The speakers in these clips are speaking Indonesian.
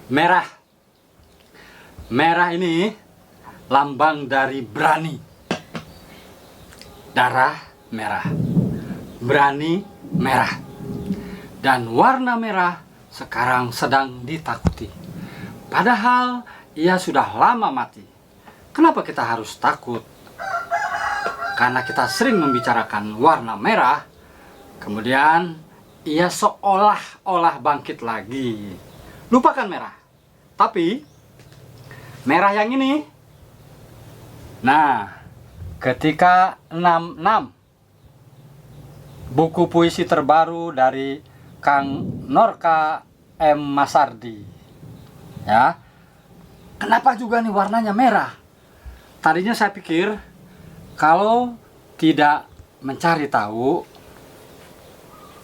Merah. Merah ini lambang dari berani. Darah merah. Berani merah. Dan warna merah sekarang sedang ditakuti. Padahal ia sudah lama mati. Kenapa kita harus takut? Karena kita sering membicarakan warna merah, kemudian ia seolah-olah bangkit lagi. Lupakan merah. Tapi merah yang ini, nah, ketika 66, buku puisi terbaru dari Kang Norka M. Masardi. Ya, kenapa juga nih warnanya merah? Tadinya saya pikir kalau tidak mencari tahu,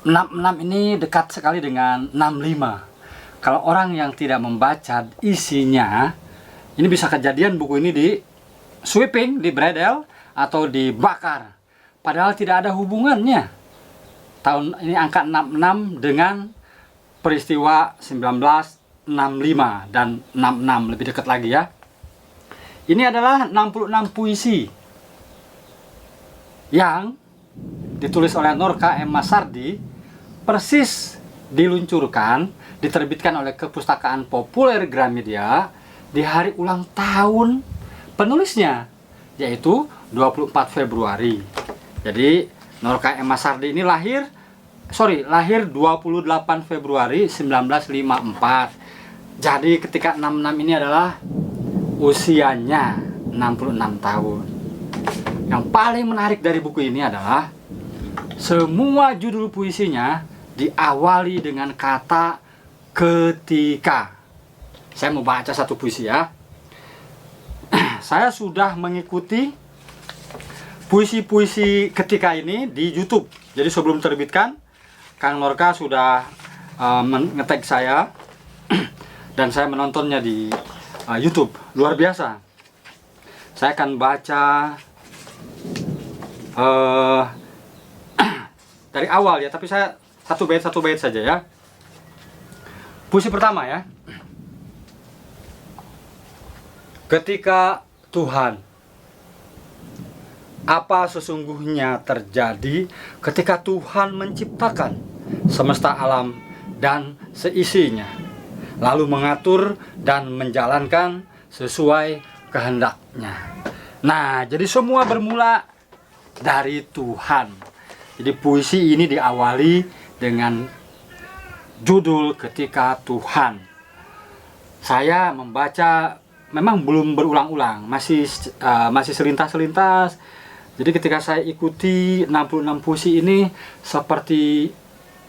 66 ini dekat sekali dengan 65. Kalau orang yang tidak membaca isinya, ini bisa kejadian buku ini di sweeping, di bredel, atau dibakar. Padahal tidak ada hubungannya. Tahun ini angka 66 dengan peristiwa 1965 dan 66, lebih dekat lagi ya. Ini adalah 66 puisi yang ditulis oleh Norka M. Masardi, persis diluncurkan, diterbitkan oleh Kepustakaan Populer Gramedia di hari ulang tahun penulisnya, yaitu 24 Februari. Jadi Norka M. Masardi ini lahir 28 Februari 1954. Jadi ketika 66 ini adalah usianya 66 tahun. Yang paling menarik dari buku ini adalah semua judul puisinya diawali dengan kata ketika. Saya mau baca satu puisi ya. Saya sudah mengikuti puisi-puisi ketika ini di YouTube. Jadi sebelum terbitkan, Kang Norka sudah nge-tag saya dan saya menontonnya di YouTube. Luar biasa. Saya akan baca dari awal ya, tapi saya satu bait saja ya. Puisi pertama ya. Ketika Tuhan. Apa sesungguhnya terjadi ketika Tuhan menciptakan semesta alam dan seisinya, lalu mengatur dan menjalankan sesuai kehendaknya. Nah, jadi semua bermula dari Tuhan. Jadi puisi ini diawali dengan judul ketika Tuhan. Saya membaca memang belum berulang-ulang, masih selintas-selintas. Jadi ketika saya ikuti 66 puisi ini seperti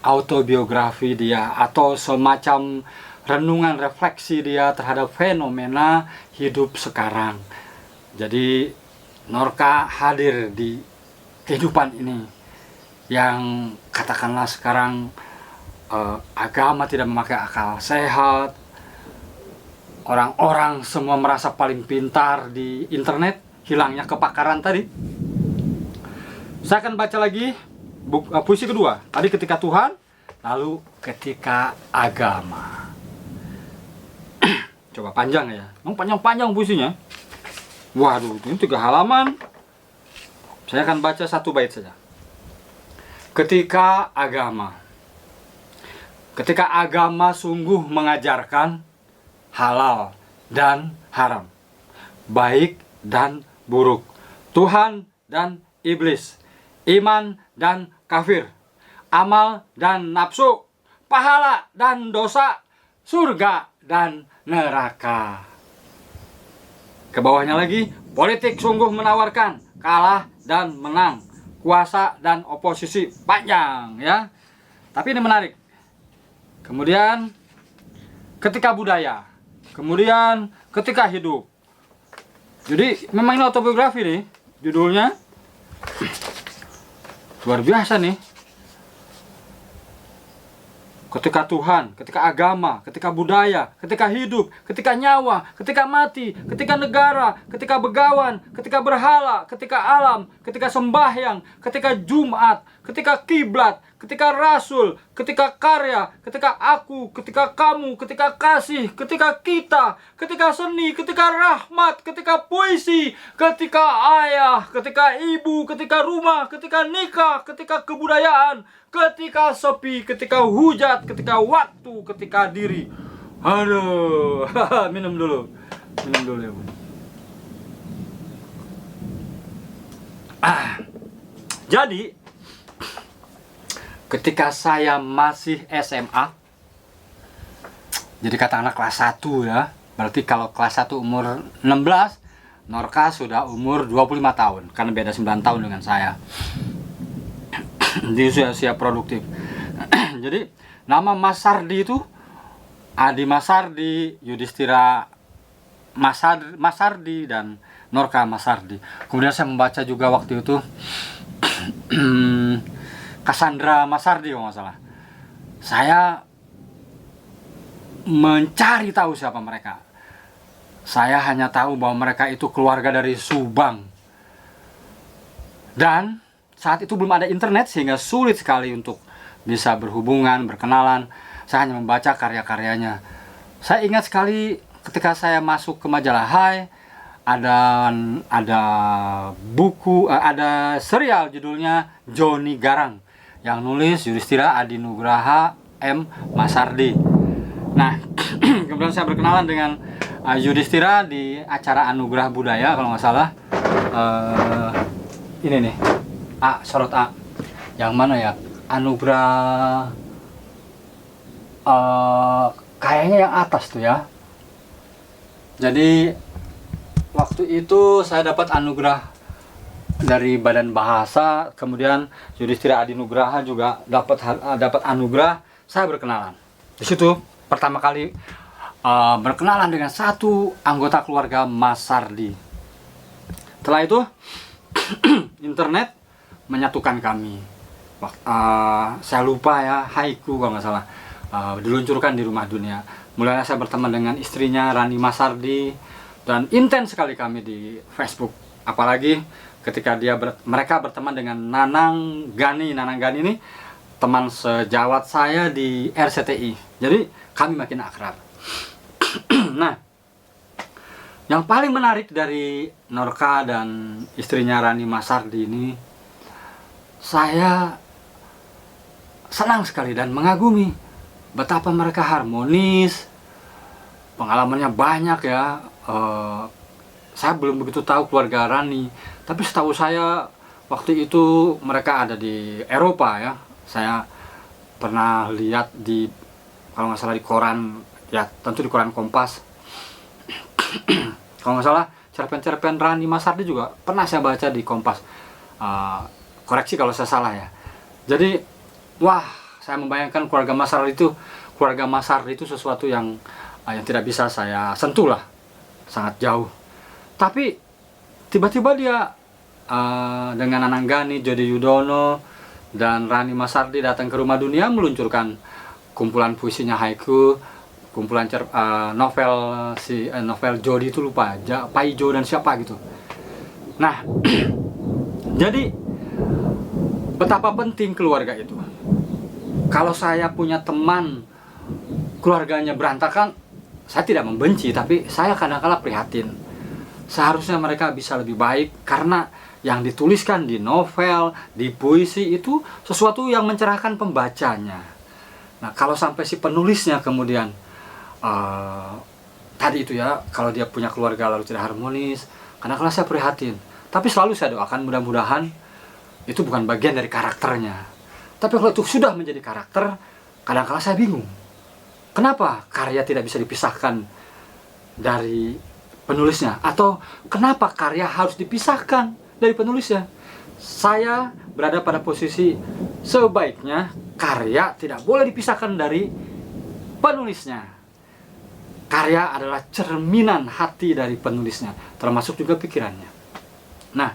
autobiografi dia atau semacam renungan refleksi dia terhadap fenomena hidup sekarang. Jadi Norka hadir di kehidupan ini yang katakanlah sekarang agama tidak memakai akal sehat, orang-orang semua merasa paling pintar di internet, hilangnya kepakaran tadi. Saya akan baca lagi puisi kedua. Tadi ketika Tuhan, lalu ketika agama. Coba panjang ya, panjang-panjang puisinya. Waduh, ini 3 halaman. Saya akan baca satu bait saja. Ketika agama. Ketika agama sungguh mengajarkan halal dan haram, baik dan buruk, Tuhan dan iblis, iman dan kafir, amal dan nafsu, pahala dan dosa, surga dan neraka. Ke bawahnya lagi, politik sungguh menawarkan kalah dan menang, kuasa dan oposisi. Panjang ya, tapi ini menarik. Kemudian ketika budaya, kemudian ketika hidup. Jadi memang ini autobiografi nih judulnya. Luar biasa nih. Ketika Tuhan, ketika agama, ketika budaya, ketika hidup, ketika nyawa, ketika mati, ketika negara, ketika begawan, ketika berhala, ketika alam, ketika sembahyang, ketika Jumat, ketika kiblat, ketika rasul, ketika karya, ketika aku, ketika kamu, ketika kasih, ketika kita, ketika seni, ketika rahmat, ketika puisi, ketika ayah, ketika ibu, ketika rumah, ketika nikah, ketika kebudayaan, ketika sepi, ketika hujat, ketika waktu, ketika diri. Aduh, minum dulu ya bun. Jadi ketika saya masih SMA, jadi katakanlah kelas 1 ya, berarti kalau kelas 1 umur 16, Norka sudah umur 25 tahun, karena beda 9 tahun dengan saya. Jadi sudah siap produktif. Jadi nama Mas Sardi itu Adi Mas Sardi, Yudhistira Mas Sardi, dan Norka Mas Sardi. Kemudian saya membaca juga waktu itu Cassandra Mas Sardi kalau nggak salah. Saya mencari tahu siapa mereka. Saya hanya tahu bahwa mereka itu keluarga dari Subang. Dan saat itu belum ada internet sehingga sulit sekali untuk bisa berhubungan, berkenalan. Saya hanya membaca karya-karyanya. Saya ingat sekali ketika saya masuk ke majalah Hai, ada buku, ada serial judulnya Joni Garang yang nulis Yudhistira Adi Nugraha M. Mas Sardi. Nah, kemudian saya berkenalan dengan Yudhistira di acara Anugerah Budaya kalau nggak salah. Ini nih, sorot A. Yang mana ya? Anugerah, kayaknya yang atas tuh ya. Jadi waktu itu saya dapat anugerah dari Badan Bahasa, kemudian Yudhistira Adi Nugraha juga dapat anugerah. Saya berkenalan. Di situ pertama kali berkenalan dengan satu anggota keluarga Mas Sardi. Setelah itu internet menyatukan kami. Saya lupa ya, haiku kalau nggak salah, diluncurkan di Rumah Dunia. Mulai saya berteman dengan istrinya Rani Mas Sardi, dan intens sekali kami di Facebook. Apalagi ketika mereka berteman dengan Nanang Gani. Nanang Gani ini teman sejawat saya di RCTI. Jadi kami makin akrab. Nah, yang paling menarik dari Norka dan istrinya Rani Mas Sardi ini, saya senang sekali dan mengagumi betapa mereka harmonis. Pengalamannya banyak ya. Saya belum begitu tahu keluarga Rani, tapi setahu saya waktu itu mereka ada di Eropa ya. Saya pernah lihat di, kalau nggak salah di koran ya, tentu di koran Kompas. Kalau nggak salah cerpen-cerpen Rani Mas Sardi juga pernah saya baca di Kompas. Koreksi kalau saya salah ya. Jadi wah, saya membayangkan keluarga Mas Sardi itu sesuatu yang tidak bisa saya sentuh lah, sangat jauh. Tapi tiba-tiba dia dengan Nanang Gani, Jody Yudono, dan Rani Mas Sardi datang ke Rumah Dunia meluncurkan kumpulan puisinya haiku, kumpulan novel Jody itu lupa, Paijo dan siapa gitu. Nah, jadi betapa penting keluarga itu. Kalau saya punya teman keluarganya berantakan, saya tidak membenci, tapi saya kadang-kala prihatin. Seharusnya mereka bisa lebih baik, karena yang dituliskan di novel, di puisi itu sesuatu yang mencerahkan pembacanya. Nah, kalau sampai si penulisnya kemudian tadi itu ya, kalau dia punya keluarga lalu tidak harmonis, kadang-kala saya prihatin. Tapi selalu saya doakan mudah-mudahan itu bukan bagian dari karakternya. Tapi kalau itu sudah menjadi karakter, kadang-kala saya bingung. Kenapa karya tidak bisa dipisahkan dari penulisnya? Atau kenapa karya harus dipisahkan dari penulisnya? Saya berada pada posisi sebaiknya karya tidak boleh dipisahkan dari penulisnya. Karya adalah cerminan hati dari penulisnya, termasuk juga pikirannya. Nah,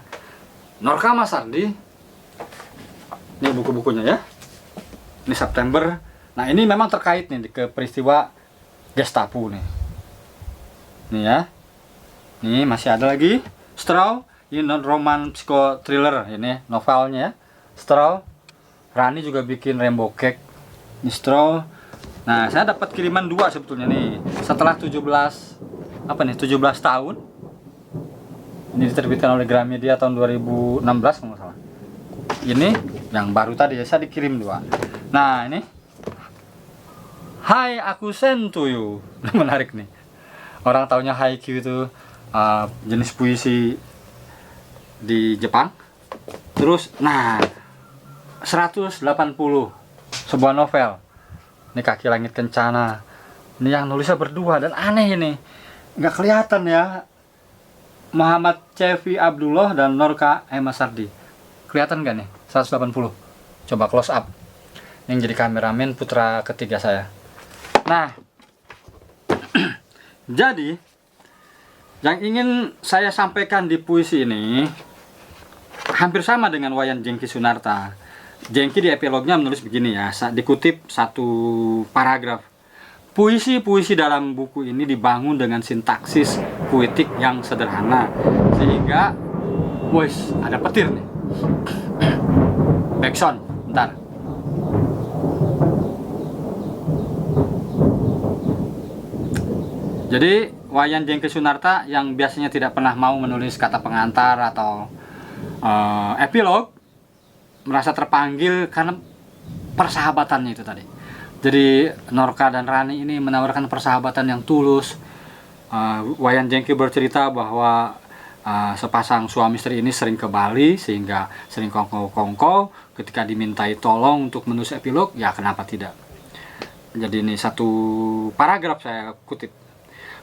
Norka Mas Sardi, ini buku-bukunya ya. Ini September. Nah, ini memang terkait nih ke peristiwa Gestapo nih. Nih ya. Nih masih ada lagi Straw, ini roman psikotriller, ini novelnya ya. Straw. Rani juga bikin rainbow cake Nistro. Nah, saya dapat kiriman 2 sebetulnya nih. Setelah 17 tahun. Ini diterbitkan oleh Gramedia tahun 2016 kalau nggak salah. Ini yang baru tadi ya, saya dikirim 2. Nah, ini Hai, aku send to you. Menarik nih. Orang taunya haiku itu jenis puisi di Jepang. Terus, nah, 180 sebuah novel. Ini Kaki Langit Kencana. Ini yang nulisnya berdua dan aneh ini. Nggak kelihatan ya. Muhammad Cevi Abdullah dan Norka Emasardi. Kelihatan nggak nih? 180. Coba close up. Yang jadi kameramen putra ketiga saya. Nah, jadi yang ingin saya sampaikan di puisi ini hampir sama dengan Wayan Jengki Sunarta. Jengki di epilognya menulis begini ya, dikutip satu paragraf. Puisi-puisi dalam buku ini dibangun dengan sintaksis puitik yang sederhana, sehingga, wes ada petir nih. Backsound, bentar. Jadi Wayan Jengki Sunarta yang biasanya tidak pernah mau menulis kata pengantar atau epilog, merasa terpanggil karena persahabatannya itu tadi. Jadi Norka dan Rani ini menawarkan persahabatan yang tulus. Wayan Jengki bercerita bahwa sepasang suami istri ini sering ke Bali sehingga sering kongko-kongko. Ketika dimintai tolong untuk menulis epilog, ya kenapa tidak. Jadi ini satu paragraf saya kutip.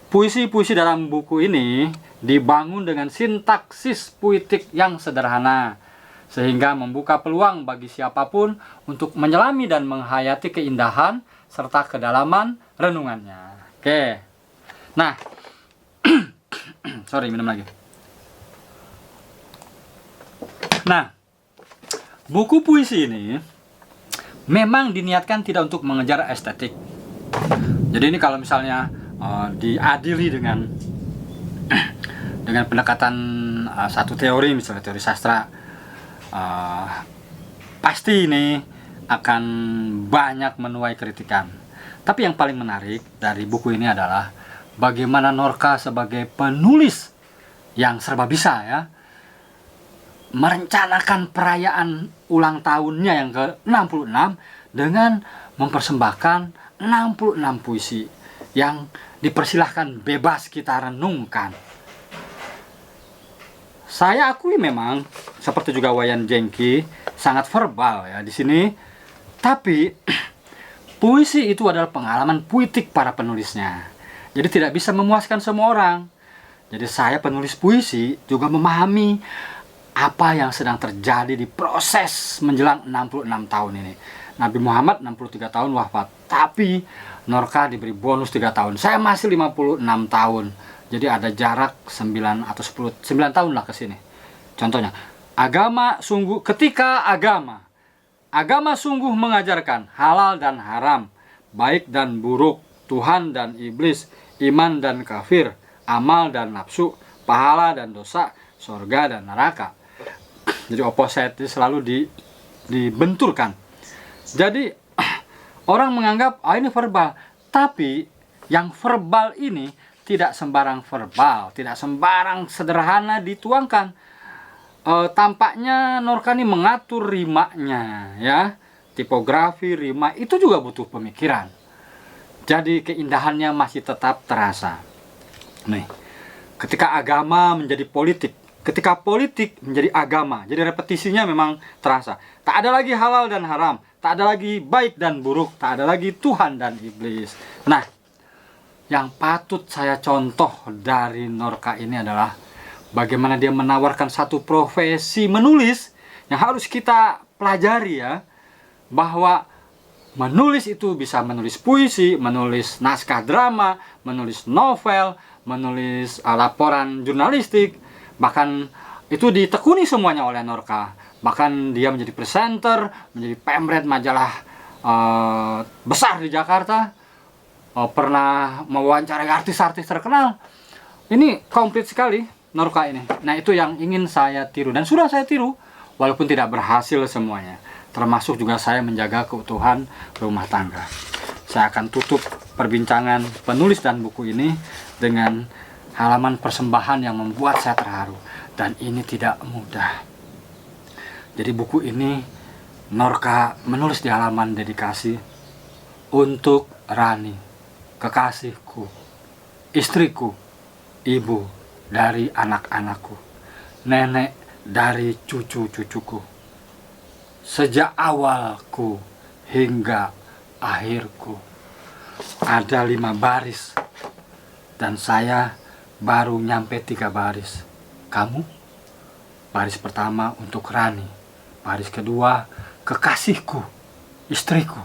Puisi-puisi dalam buku ini dibangun dengan sintaksis puitik yang sederhana, sehingga membuka peluang bagi siapapun untuk menyelami dan menghayati keindahan serta kedalaman renungannya. Oke. Nah, sorry, minum lagi. Nah, buku puisi ini memang diniatkan tidak untuk mengejar estetik. Jadi ini kalau misalnya diadili dengan pendekatan satu teori, misalnya teori sastra, pasti ini akan banyak menuai kritikan. Tapi yang paling menarik dari buku ini adalah bagaimana Norka sebagai penulis yang serba bisa ya, merencanakan perayaan ulang tahunnya yang ke-66 dengan mempersembahkan 66 puisi yang dipersilahkan bebas kita renungkan. Saya akui memang seperti juga Wayan Jengki sangat verbal ya di sini, tapi puisi itu adalah pengalaman puitik para penulisnya. Jadi tidak bisa memuaskan semua orang. Jadi saya penulis puisi juga memahami apa yang sedang terjadi di proses menjelang 66 tahun ini. Nabi Muhammad 63 tahun wafat, tapi Norka diberi bonus 3 tahun. Saya masih 56 tahun. Jadi ada jarak 9 atau 9 tahun lah ke sini. Contohnya, ketika agama sungguh mengajarkan halal dan haram, baik dan buruk, Tuhan dan iblis, iman dan kafir, amal dan nafsu, pahala dan dosa, surga dan neraka. Jadi opposite selalu dibenturkan. Jadi orang menganggap ini verbal, tapi yang verbal ini tidak sembarang verbal, tidak sembarang sederhana dituangkan. Tampaknya Norka ini mengatur rimanya, ya, tipografi rima itu juga butuh pemikiran. Jadi keindahannya masih tetap terasa. Nih, ketika agama menjadi politik, ketika politik menjadi agama, jadi repetisinya memang terasa. Tak ada lagi halal dan haram, tak ada lagi baik dan buruk, tak ada lagi Tuhan dan iblis. Nah, yang patut saya contoh dari Norka ini adalah bagaimana dia menawarkan satu profesi menulis yang harus kita pelajari ya, bahwa menulis itu bisa menulis puisi, menulis naskah drama, menulis novel, menulis laporan jurnalistik, bahkan itu ditekuni semuanya oleh Norka. Bahkan dia menjadi presenter, menjadi pemret majalah besar di Jakarta, pernah mewawancarai artis-artis terkenal. Ini komplit sekali Norka ini. Nah, itu yang ingin saya tiru dan sudah saya tiru walaupun tidak berhasil semuanya. termasuk juga saya menjaga keutuhan rumah tangga. Saya akan tutup perbincangan penulis dan buku ini dengan halaman persembahan yang membuat saya terharu, dan ini tidak mudah. Jadi buku ini Norka menulis di halaman dedikasi untuk Rani, kekasihku, istriku, ibu dari anak-anakku, nenek dari cucu-cucuku, sejak awalku hingga akhirku. Ada 5 baris dan saya baru nyampe 3 baris. Kamu? Baris pertama untuk Rani, baris kedua kekasihku, istriku.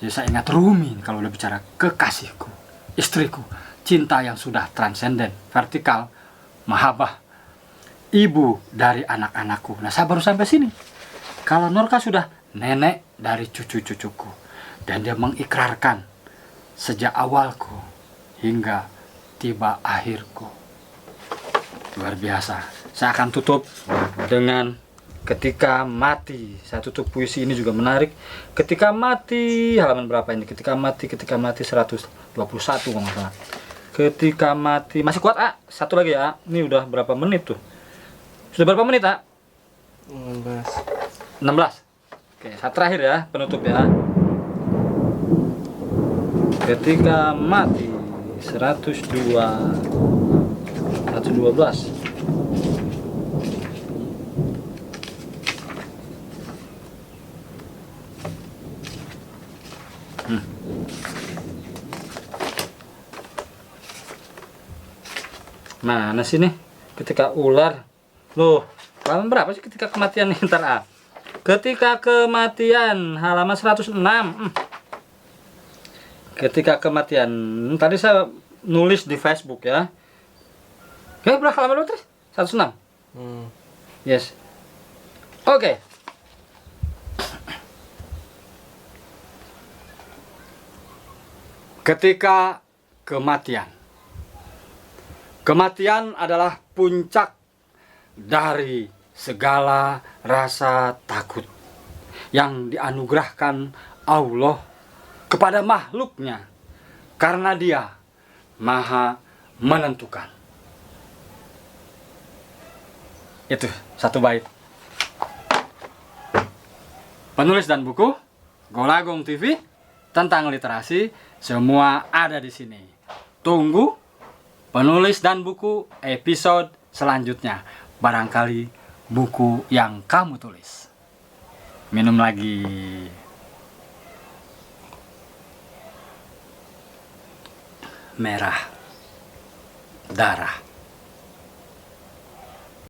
Jadi saya ingat Rumi kalau udah bicara kekasihku, istriku, cinta yang sudah transenden, vertikal, mahabbah, ibu dari anak-anakku. Nah, saya baru sampai sini. Kalau Norka sudah nenek dari cucu-cucuku, dan dia mengikrarkan sejak awalku hingga tiba akhirku. Luar biasa. Saya akan tutup dengan ketika mati. Saya tutup puisi ini juga menarik. Ketika mati, halaman berapa ini? Ketika mati 121 kalau nggak salah. Ketika mati, masih kuat A? Satu lagi ya. Ini udah berapa menit tuh? Sudah berapa menit A? 16. Oke, satu terakhir ya, penutup ya. Ketika mati 112. Mana sih nih? Ketika ular. Loh, halaman berapa sih ketika kematian nih? Ntar A. Ketika kematian, halaman 106. Ketika kematian, tadi saya nulis di Facebook ya. Ya, berapa halaman lu terus? 106. Yes. Oke. Ketika kematian. Kematian adalah puncak dari segala rasa takut yang dianugerahkan Allah kepada makhluknya, karena Dia Maha menentukan. Itu satu bait. Penulis dan buku Golagong TV tentang literasi, semua ada di sini. Tunggu penulis dan buku episode selanjutnya. Barangkali buku yang kamu tulis. Minum lagi. Merah darah.